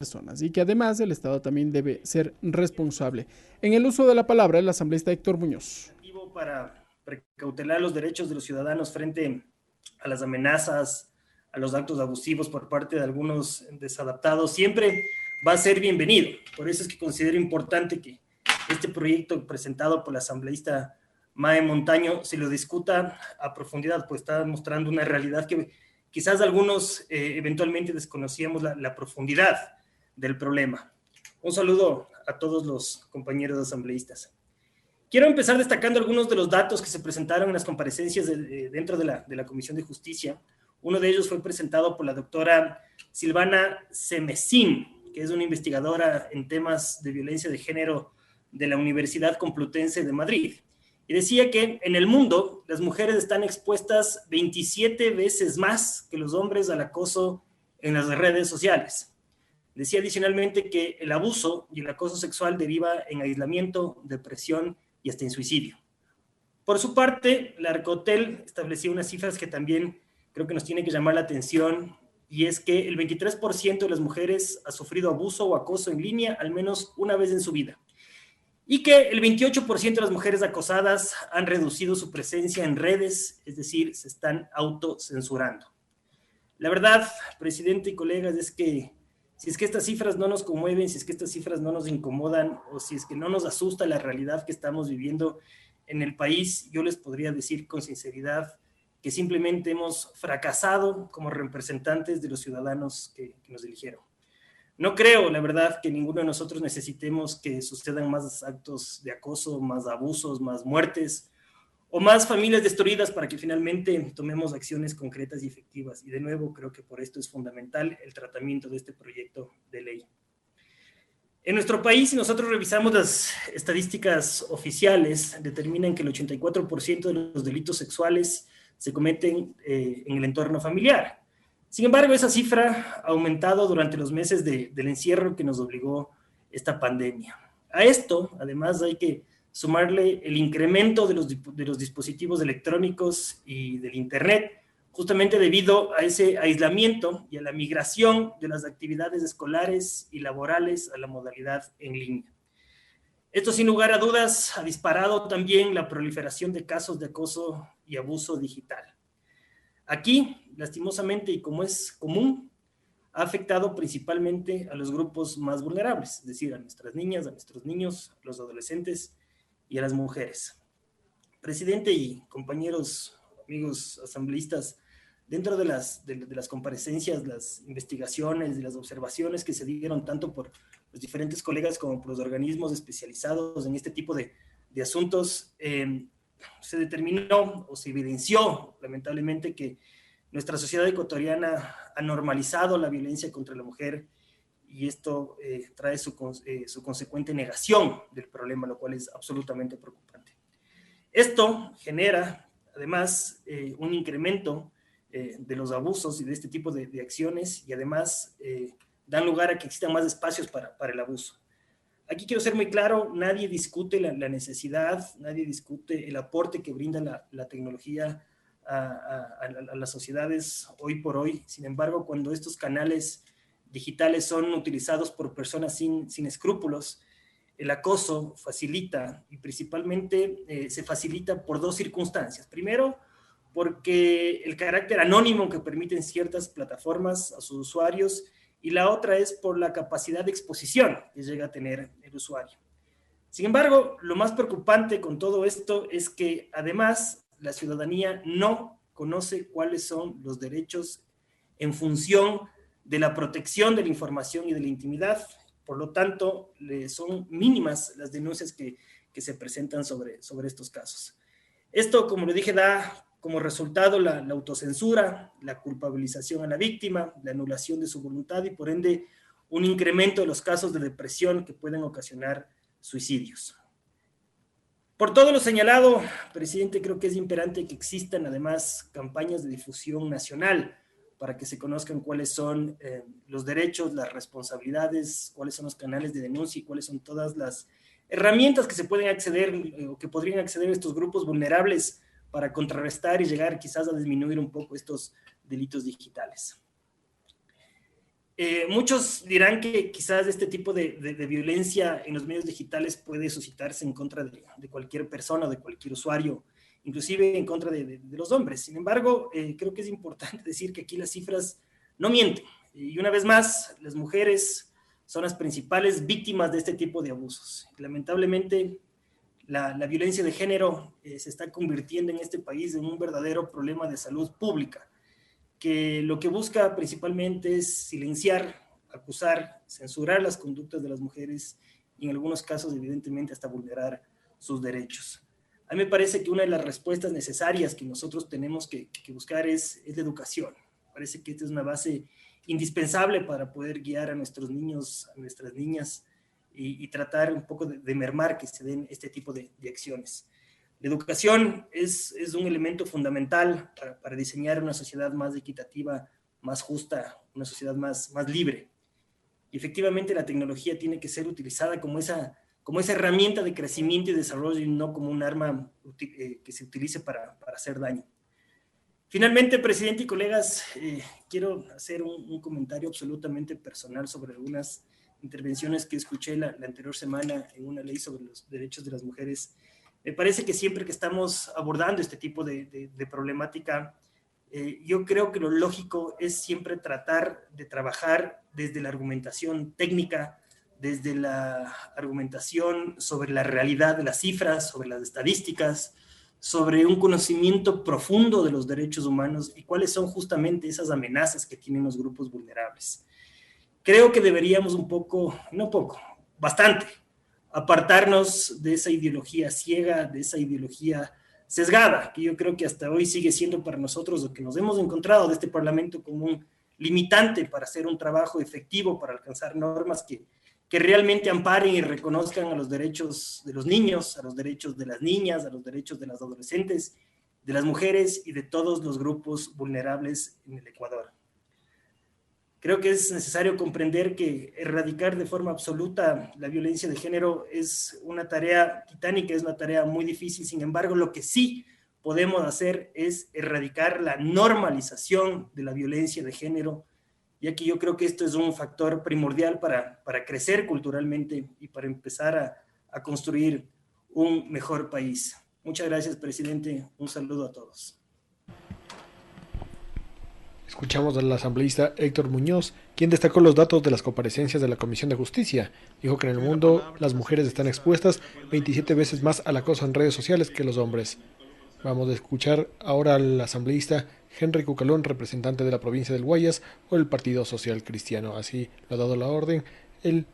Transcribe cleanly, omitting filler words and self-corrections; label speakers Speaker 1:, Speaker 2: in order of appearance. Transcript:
Speaker 1: personas y que además el Estado también debe ser responsable. En el uso de la palabra, el asambleísta Héctor Muñoz.
Speaker 2: Para precautelar los derechos de los ciudadanos frente a las amenazas, a los actos abusivos por parte de algunos desadaptados, siempre va a ser bienvenido. Por eso es que considero importante que este proyecto presentado por la asambleísta Mae Montaño se lo discuta a profundidad, pues está mostrando una realidad que quizás algunos eventualmente desconocíamos la profundidad del problema. Un saludo a todos los compañeros asambleístas. Quiero empezar destacando algunos de los datos que se presentaron en las comparecencias dentro de la Comisión de Justicia. Uno de ellos fue presentado por la doctora Silvana Semecín, que es una investigadora en temas de violencia de género de la Universidad Complutense de Madrid. Y decía que en el mundo las mujeres están expuestas 27 veces más que los hombres al acoso en las redes sociales. Decía adicionalmente que el abuso y el acoso sexual deriva en aislamiento, depresión y hasta en suicidio. Por su parte, la Arcotel establecía unas cifras que también creo que nos tiene que llamar la atención, y es que el 23% de las mujeres ha sufrido abuso o acoso en línea al menos una vez en su vida, y que el 28% de las mujeres acosadas han reducido su presencia en redes, es decir, se están autocensurando. La verdad, presidente y colegas, es que si es que estas cifras no nos conmueven, si es que estas cifras no nos incomodan, o si es que no nos asusta la realidad que estamos viviendo en el país, yo les podría decir con sinceridad que simplemente hemos fracasado como representantes de los ciudadanos que nos eligieron. No creo, la verdad, que ninguno de nosotros necesitemos que sucedan más actos de acoso, más abusos, más muertes, o más familias destruidas para que finalmente tomemos acciones concretas y efectivas. Y de nuevo, creo que por esto es fundamental el tratamiento de este proyecto de ley. En nuestro país, si nosotros revisamos las estadísticas oficiales, determinan que el 84% de los delitos sexuales se cometen en el entorno familiar. Sin embargo, esa cifra ha aumentado durante los meses del encierro que nos obligó esta pandemia. A esto, además, hay que sumarle el incremento de los dispositivos electrónicos y del Internet, justamente debido a ese aislamiento y a la migración de las actividades escolares y laborales a la modalidad en línea. Esto, sin lugar a dudas, ha disparado también la proliferación de casos de acoso y abuso digital. Aquí, lastimosamente, y como es común, ha afectado principalmente a los grupos más vulnerables, es decir, a nuestras niñas, a nuestros niños, a los adolescentes y a las mujeres. Presidente y compañeros, amigos asambleístas, dentro de las comparecencias, las investigaciones y las observaciones que se dieron tanto por los diferentes colegas como por los organismos especializados en este tipo de asuntos, se determinó o se evidenció lamentablemente que nuestra sociedad ecuatoriana ha normalizado la violencia contra la mujer, y esto trae su consecuente negación del problema, lo cual es absolutamente preocupante. Esto genera, además, un incremento de los abusos y de este tipo de acciones, y además dan lugar a que existan más espacios para el abuso. Aquí quiero ser muy claro, nadie discute la necesidad, nadie discute el aporte que brinda la tecnología a las sociedades hoy por hoy. Sin embargo, cuando estos canales digitales son utilizados por personas sin escrúpulos, el acoso facilita, y principalmente se facilita por dos circunstancias. Primero, porque el carácter anónimo que permiten ciertas plataformas a sus usuarios, y la otra es por la capacidad de exposición que llega a tener el usuario. Sin embargo, lo más preocupante con todo esto es que además la ciudadanía no conoce cuáles son los derechos en función de la protección de la información y de la intimidad. Por lo tanto, son mínimas las denuncias que se presentan sobre estos casos. Esto, como le dije, da como resultado la autocensura, la culpabilización a la víctima, la anulación de su voluntad y, por ende, un incremento de los casos de depresión que pueden ocasionar suicidios. Por todo lo señalado, presidente, creo que es imperante que existan además campañas de difusión nacional para que se conozcan cuáles son los derechos, las responsabilidades, cuáles son los canales de denuncia y cuáles son todas las herramientas que se pueden acceder o que podrían acceder a estos grupos vulnerables para contrarrestar y llegar quizás a disminuir un poco estos delitos digitales. Muchos dirán que quizás este tipo de violencia en los medios digitales puede suscitarse en contra de cualquier persona, de cualquier usuario, inclusive en contra de los hombres. Sin embargo, creo que es importante decir que aquí las cifras no mienten. Y una vez más, las mujeres son las principales víctimas de este tipo de abusos. Lamentablemente, la violencia de género se está convirtiendo en este país en un verdadero problema de salud pública, que lo que busca principalmente es silenciar, acusar, censurar las conductas de las mujeres y en algunos casos, evidentemente, hasta vulnerar sus derechos. A mí me parece que una de las respuestas necesarias que nosotros tenemos que buscar es la educación. Parece que esta es una base indispensable para poder guiar a nuestros niños, a nuestras niñas y tratar un poco de mermar que se den este tipo de acciones. La educación es un elemento fundamental para diseñar una sociedad más equitativa, más justa, una sociedad más libre. Y efectivamente la tecnología tiene que ser utilizada como esa herramienta de crecimiento y desarrollo y no como un arma que se utilice para hacer daño. Finalmente, presidente y colegas, quiero hacer un comentario absolutamente personal sobre algunas intervenciones que escuché la anterior semana en una ley sobre los derechos de las mujeres. Me parece que siempre que estamos abordando este tipo de problemática, yo creo que lo lógico es siempre tratar de trabajar desde la argumentación técnica, desde la argumentación sobre la realidad de las cifras, sobre las estadísticas, sobre un conocimiento profundo de los derechos humanos y cuáles son justamente esas amenazas que tienen los grupos vulnerables. Creo que deberíamos bastante, apartarnos de esa ideología ciega, de esa ideología sesgada, que yo creo que hasta hoy sigue siendo para nosotros lo que nos hemos encontrado de este Parlamento como un limitante para hacer un trabajo efectivo, para alcanzar normas que realmente amparen y reconozcan a los derechos de los niños, a los derechos de las niñas, a los derechos de las adolescentes, de las mujeres y de todos los grupos vulnerables en el Ecuador. Creo que es necesario comprender que erradicar de forma absoluta la violencia de género es una tarea titánica, es una tarea muy difícil. Sin embargo, lo que sí podemos hacer es erradicar la normalización de la violencia de género, ya que yo creo que esto es un factor primordial para crecer culturalmente y para empezar a construir un mejor país. Muchas gracias, presidente. Un saludo a todos.
Speaker 3: Escuchamos al asambleísta Héctor Muñoz, quien destacó los datos de las comparecencias de la Comisión de Justicia. Dijo que en el mundo las mujeres están expuestas 27 veces más al acoso en redes sociales que los hombres. Vamos a escuchar ahora al asambleísta Henry Cucalón, representante de la provincia del Guayas por el Partido Social Cristiano. Así lo ha dado la orden el